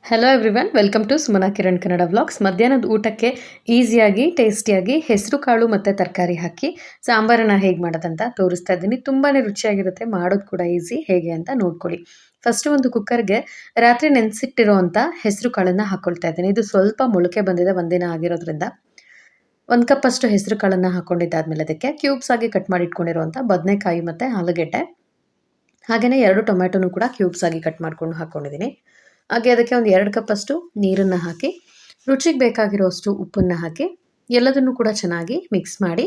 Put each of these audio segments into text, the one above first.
Hello everyone, welcome to Sumana Kiran Kannada vlogs. ಮಧ್ಯಾಹ್ನದ ಊಟಕ್ಕೆ ಈಸಿಯಾಗಿ ಟೇಸ್ಟಿಯಾಗಿ ಹೆಸರು ಕಾಳು ಮತ್ತು ತರಕಾರಿ ಹಾಕಿ ಸಾಂಬಾರನ್ನು ಹೇಗೆ ಮಾಡೋದಂತ ತೋರಿಸ್ತಾ ಇದ್ದೀನಿ. ತುಂಬಾ ರುಚಿಯಾಗಿರುತ್ತೆ, ಮಾಡೋದು ಕೂಡ ಈಸಿ. ಹೇಗೆ ಅಂತ ನೋಡ್ಕೊಳ್ಳಿ. ಫಸ್ಟು ಒಂದು ಕುಕ್ಕರ್ಗೆ ರಾತ್ರಿ ನೆನೆಸಿಟ್ಟಿರೋವಂಥ ಹೆಸರು ಕಾಳನ್ನು ಹಾಕ್ಕೊಳ್ತಾ ಇದ್ದೀನಿ. ಇದು ಸ್ವಲ್ಪ ಮೊಳಕೆ ಬಂದಿದೆ, ಒಂದಿನ ಆಗಿರೋದ್ರಿಂದ. 1 ಕಪ್ ಅಷ್ಟು ಹೆಸರು ಕಾಳನ್ನು ಹಾಕ್ಕೊಂಡಿದ್ದಾದ್ಮೇಲೆ ಅದಕ್ಕೆ ಕ್ಯೂಬ್ಸ್ ಆಗಿ ಕಟ್ ಮಾಡಿ ಇಟ್ಕೊಂಡಿರುವಂಥ ಬದನೆಕಾಯಿ ಮತ್ತು ಆಲೂಗೆಡ್ಡೆ, ಹಾಗೆಯೇ 2 ಟೊಮ್ಯಾಟೊನೂ ಕೂಡ ಕ್ಯೂಬ್ಸ್ ಆಗಿ ಕಟ್ ಮಾಡ್ಕೊಂಡು ಹಾಕ್ಕೊಂಡಿದ್ದೀನಿ. ಹಾಗೆ ಅದಕ್ಕೆ ಒಂದು 2 ಕಪ್ ಅಷ್ಟು ನೀರನ್ನು ಹಾಕಿ, ರುಚಿಗೆ ಬೇಕಾಗಿರೋಷ್ಟು ಉಪ್ಪನ್ನು ಹಾಕಿ, ಎಲ್ಲದನ್ನು ಕೂಡ ಚೆನ್ನಾಗಿ ಮಿಕ್ಸ್ ಮಾಡಿ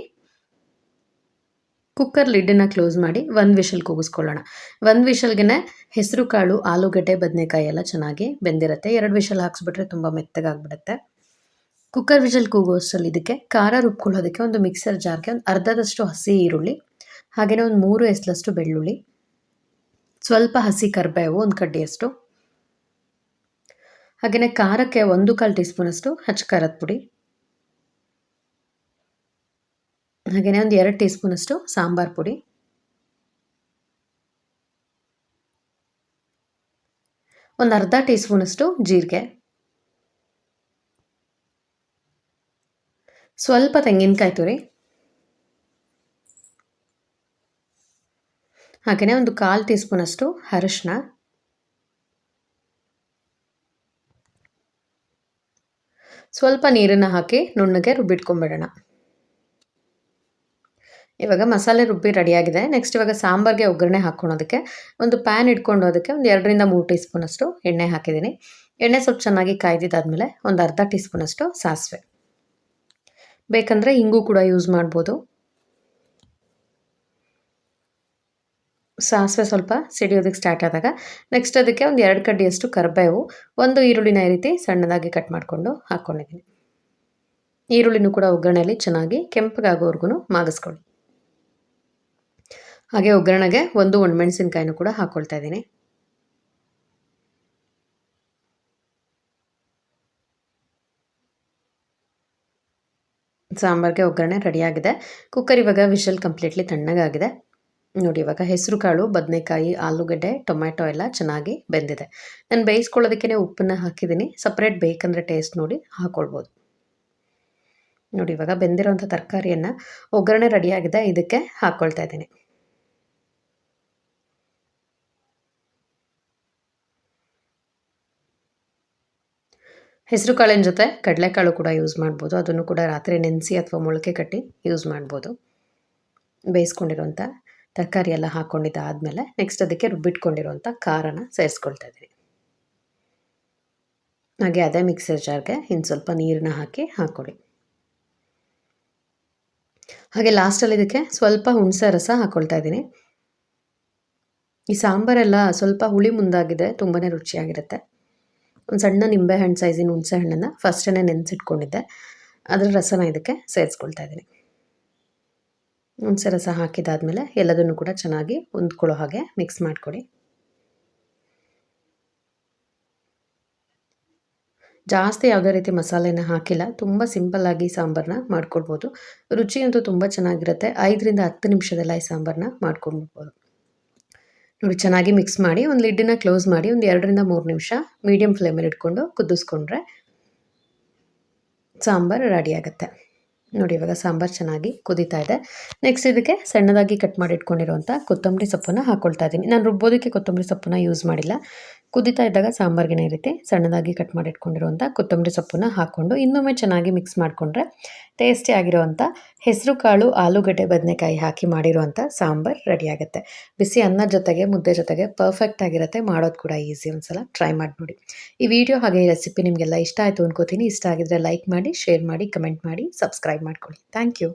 ಕುಕ್ಕರ್ ಲಿಡ್ಡನ್ನು ಕ್ಲೋಸ್ ಮಾಡಿ 1 ವಿಷಲ್ ಕೂಗಿಸ್ಕೊಳ್ಳೋಣ. 1 ವಿಷಲ್ಗೆ ಹೆಸರು ಕಾಳು, ಆಲೂಗಡ್ಡೆ, ಬದನೆಕಾಯಿ ಎಲ್ಲ ಚೆನ್ನಾಗಿ ಬೆಂದಿರುತ್ತೆ. 2 ವಿಷಲ್ ಹಾಕ್ಸ್ಬಿಟ್ರೆ ತುಂಬ ಮೆತ್ತಗಾಗ್ಬಿಡುತ್ತೆ. ಕುಕ್ಕರ್ ವಿಷಲ್ ಕೂಗುವಷ್ಟರಲ್ಲಿ ಇದಕ್ಕೆ ಖಾರ ರುಬ್ಕೊಳ್ಳೋದಕ್ಕೆ ಒಂದು ಮಿಕ್ಸರ್ ಜಾರ್ಗೆ ಒಂದು ಅರ್ಧದಷ್ಟು ಹಸಿ ಈರುಳ್ಳಿ, ಹಾಗೆಯೇ ಒಂದು 3 ಎಸಲಷ್ಟು ಬೆಳ್ಳುಳ್ಳಿ, ಸ್ವಲ್ಪ ಹಸಿ ಕರಿಬೇವು, ಒಂದು ಕಡ್ಡಿಯಷ್ಟು, ಹಾಗೆಯೇ ಖಾರಕ್ಕೆ 1/4 ಟೀ ಸ್ಪೂನಷ್ಟು ಹಚ್ಚ ಖಾರದ ಪುಡಿ, ಹಾಗೆಯೇ ಒಂದು 2 ಟೀ ಸ್ಪೂನಷ್ಟು ಸಾಂಬಾರ್ ಪುಡಿ, ಒಂದು ಅರ್ಧ ಟೀ ಸ್ಪೂನಷ್ಟು ಜೀರಿಗೆ, ಸ್ವಲ್ಪ ತೆಂಗಿನಕಾಯಿ ತುರಿ, ಹಾಗೆಯೇ ಒಂದು 1/4 ಟೀ ಸ್ಪೂನಷ್ಟು ಅರಿಶಿನ, ಸ್ವಲ್ಪ ನೀರನ್ನು ಹಾಕಿ ನುಣ್ಣಗೆ ರುಬ್ಬಿಟ್ಕೊಂಡ್ಬಿಡೋಣ. ಇವಾಗ ಮಸಾಲೆ ರುಬ್ಬಿ ರೆಡಿಯಾಗಿದೆ. ನೆಕ್ಸ್ಟ್ ಇವಾಗ ಸಾಂಬಾರಿಗೆ ಒಗ್ಗರಣೆ ಹಾಕ್ಕೊಳೋದಕ್ಕೆ ಒಂದು ಪ್ಯಾನ್ ಇಟ್ಕೊಂಡು ಅದಕ್ಕೆ ಒಂದು 2 ರಿಂದ 3 ಟೀ ಸ್ಪೂನಷ್ಟು ಎಣ್ಣೆ ಹಾಕಿದ್ದೀನಿ. ಎಣ್ಣೆ ಸ್ವಲ್ಪ ಚೆನ್ನಾಗಿ ಕಾಯ್ದಿದ್ದಾದಮೇಲೆ ಒಂದು ಅರ್ಧ ಟೀ ಸ್ಪೂನಷ್ಟು ಸಾಸಿವೆ, ಬೇಕಂದರೆ ಇಂಗು ಕೂಡ ಯೂಸ್ ಮಾಡ್ಬೋದು. ಸಾಸಿವೆ ಸ್ವಲ್ಪ ಸಿಡಿಯೋದಕ್ಕೆ ಸ್ಟಾರ್ಟ್ ಆದಾಗ ನೆಕ್ಸ್ಟ್ ಅದಕ್ಕೆ ಒಂದು 2 ಕಡ್ಡಿಯಷ್ಟು ಕರಿಬೇವು, ಒಂದು ಈರುಳ್ಳಿನ ಈ ರೀತಿ ಸಣ್ಣದಾಗಿ ಕಟ್ ಮಾಡಿಕೊಂಡು ಹಾಕ್ಕೊಂಡಿದ್ದೀನಿ. ಈರುಳ್ಳಿನೂ ಕೂಡ ಒಗ್ಗರಣೆಯಲ್ಲಿ ಚೆನ್ನಾಗಿ ಕೆಂಪಗಾಗೋವರೆಗೂ ಮಾಗಿಸ್ಕೊಳ್ಳಿ. ಹಾಗೆ ಒಗ್ಗರಣೆಗೆ ಒಂದು ಒಣಮೆಣಸಿನ್ಕಾಯಿನೂ ಕೂಡ ಹಾಕ್ಕೊಳ್ತಾ ಇದ್ದೀನಿ. ಸಾಂಬಾರಿಗೆ ಒಗ್ಗರಣೆ ರೆಡಿಯಾಗಿದೆ. ಕುಕ್ಕರ್ ಇವಾಗ ವಿಷಲ್ ಕಂಪ್ಲೀಟ್ಲಿ ತಣ್ಣಗಾಗಿದೆ. ನೋಡಿ, ಇವಾಗ ಹೆಸರು ಕಾಳು, ಬದನೆಕಾಯಿ, ಆಲೂಗಡ್ಡೆ, ಟೊಮ್ಯಾಟೊ ಎಲ್ಲ ಚೆನ್ನಾಗಿ ಬೆಂದಿದೆ. ನಾನು ಬೇಯಿಸ್ಕೊಳ್ಳೋದಕ್ಕೆ ಉಪ್ಪನ್ನು ಹಾಕಿದ್ದೀನಿ. ಸಪ್ರೇಟ್ ಬೇಕಂದರೆ ಟೇಸ್ಟ್ ನೋಡಿ ಹಾಕ್ಕೊಳ್ಬೋದು. ನೋಡಿ, ಇವಾಗ ಬೆಂದಿರೋಂಥ ತರಕಾರಿಯನ್ನು ಒಗ್ಗರಣೆ ರೆಡಿಯಾಗಿದೆ, ಇದಕ್ಕೆ ಹಾಕ್ಕೊಳ್ತಾ ಇದ್ದೀನಿ. ಹೆಸರು ಕಾಳಿನ ಜೊತೆ ಕಡಲೆಕಾಳು ಕೂಡ ಯೂಸ್ ಮಾಡ್ಬೋದು. ಅದನ್ನು ಕೂಡ ರಾತ್ರಿ ನೆನೆಸಿ ಅಥವಾ ಮೊಳಕೆ ಕಟ್ಟಿ ಯೂಸ್ ಮಾಡ್ಬೋದು. ಬೇಯಿಸ್ಕೊಂಡಿರೋಂಥ ತರಕಾರಿ ಎಲ್ಲ ಹಾಕ್ಕೊಂಡಿದ್ದಾದಮೇಲೆ ನೆಕ್ಸ್ಟ್ ಅದಕ್ಕೆ ರುಬ್ಬಿಟ್ಕೊಂಡಿರೋಂಥ ಖಾರನ ಸೇರಿಸ್ಕೊಳ್ತಾ ಇದ್ದೀನಿ. ಹಾಗೆ ಅದೇ ಮಿಕ್ಸರ್ ಜಾರ್ಗೆ ಇನ್ನು ಸ್ವಲ್ಪ ನೀರನ್ನ ಹಾಕಿ ಹಾಕ್ಕೊಳ್ಳಿ. ಹಾಗೆ ಲಾಸ್ಟಲ್ಲಿ ಇದಕ್ಕೆ ಸ್ವಲ್ಪ ಹುಣಸೆ ರಸ ಹಾಕ್ಕೊಳ್ತಾ ಇದ್ದೀನಿ. ಈ ಸಾಂಬಾರೆಲ್ಲ ಸ್ವಲ್ಪ ಹುಳಿ ಮುಂದಾಗಿದೆ, ತುಂಬಾ ರುಚಿಯಾಗಿರುತ್ತೆ. ಒಂದು ಸಣ್ಣ ನಿಂಬೆಹಣ್ಣು ಸೈಜಿನ ಹುಣಸೆ ಹಣ್ಣನ್ನು ಫಸ್ಟೇ ನೆನೆಸಿಟ್ಕೊಂಡಿದ್ದೆ, ಅದರ ರಸನ ಇದಕ್ಕೆ ಸೇರಿಸ್ಕೊಳ್ತಾ ಇದ್ದೀನಿ. ಹುಣಸೆ ರಸ ಹಾಕಿದಾದ್ಮೇಲೆ ಎಲ್ಲದನ್ನು ಕೂಡ ಚೆನ್ನಾಗಿ ಹೊಂದ್ಕೊಳ್ಳೋ ಹಾಗೆ ಮಿಕ್ಸ್ ಮಾಡಿಕೊಡಿ. ಜಾಸ್ತಿ ಯಾವುದೇ ರೀತಿ ಮಸಾಲೆನ ಹಾಕಿಲ್ಲ, ತುಂಬ ಸಿಂಪಲ್ಲಾಗಿ ಸಾಂಬಾರನ್ನ ಮಾಡ್ಕೊಳ್ಬೋದು. ರುಚಿ ಅಂತೂ ತುಂಬ ಚೆನ್ನಾಗಿರುತ್ತೆ. 5 ರಿಂದ 10 ನಿಮಿಷದಲ್ಲ ಈ ಸಾಂಬಾರನ್ನ ಮಾಡ್ಕೊಂಡ್ಬಿಡ್ಬೋದು. ನೋಡಿ, ಚೆನ್ನಾಗಿ ಮಿಕ್ಸ್ ಮಾಡಿ ಒಂದು ಲಿಡ್ಡನ್ನ ಕ್ಲೋಸ್ ಮಾಡಿ ಒಂದು 2 ರಿಂದ 3 ನಿಮಿಷ ಮೀಡಿಯಮ್ ಫ್ಲೇಮಲ್ಲಿ ಇಟ್ಕೊಂಡು ಕುದಿಸ್ಕೊಂಡ್ರೆ ಸಾಂಬಾರು ರೆಡಿ ಆಗುತ್ತೆ. ನೋಡಿ, ಇವಾಗ ಸಾಂಬಾರು ಚೆನ್ನಾಗಿ ಕುದೀತಾ ಇದೆ. ನೆಕ್ಸ್ಟ್ ಇದಕ್ಕೆ ಸಣ್ಣದಾಗಿ ಕಟ್ ಮಾಡಿ ಇಟ್ಕೊಂಡಿರುವಂಥ ಕೊತ್ತಂಬರಿ ಸೊಪ್ಪನ್ನು ಹಾಕ್ಕೊಳ್ತಾ ಇದ್ದೀನಿ. ನಾನು ರುಬ್ಬೋದಕ್ಕೆ ಕೊತ್ತಂಬರಿ ಸೊಪ್ಪನ್ನು ಯೂಸ್ ಮಾಡಿಲ್ಲ. ಕುದೀತಾ ಇದ್ದಾಗ ಸಾಂಬಾರಿಗೆ ಈ ರೀತಿ ಸಣ್ಣದಾಗಿ ಕಟ್ ಮಾಡಿ ಇಟ್ಕೊಂಡಿರುವಂಥ ಕೊತ್ತಂಬರಿ ಸೊಪ್ಪನ್ನು ಹಾಕ್ಕೊಂಡು ಇನ್ನೊಮ್ಮೆ ಚೆನ್ನಾಗಿ ಮಿಕ್ಸ್ ಮಾಡಿಕೊಂಡ್ರೆ ಟೇಸ್ಟಿ ಆಗಿರುವಂಥ ಹೆಸರು ಕಾಳು, ಆಲೂಗಡ್ಡೆ, ಬದನೆಕಾಯಿ ಹಾಕಿ ಮಾಡಿರುವಂಥ ಸಾಂಬಾರು ರೆಡಿಯಾಗುತ್ತೆ. ಬಿಸಿ ಅನ್ನ ಜೊತೆಗೆ, ಮುದ್ದೆ ಜೊತೆಗೆ ಪರ್ಫೆಕ್ಟ್ ಆಗಿರುತ್ತೆ. ಮಾಡೋದು ಕೂಡ ಈಸಿ. ಒಂದ್ಸಲ ಟ್ರೈ ಮಾಡಿ ನೋಡಿ. ಈ ವಿಡಿಯೋ ಹಾಗೆ ಈ ರೆಸಿಪಿ ನಿಮಗೆಲ್ಲ ಇಷ್ಟ ಆಯಿತು ಅನ್ಕೋತೀನಿ. ಇಷ್ಟ ಆಗಿದ್ರೆ ಲೈಕ್ ಮಾಡಿ, ಶೇರ್ ಮಾಡಿ, ಕಮೆಂಟ್ ಮಾಡಿ, ಸಬ್ಸ್ಕ್ರೈಬ್ ಮಾಡ್ಕೊಳ್ಳಿ. Thank you.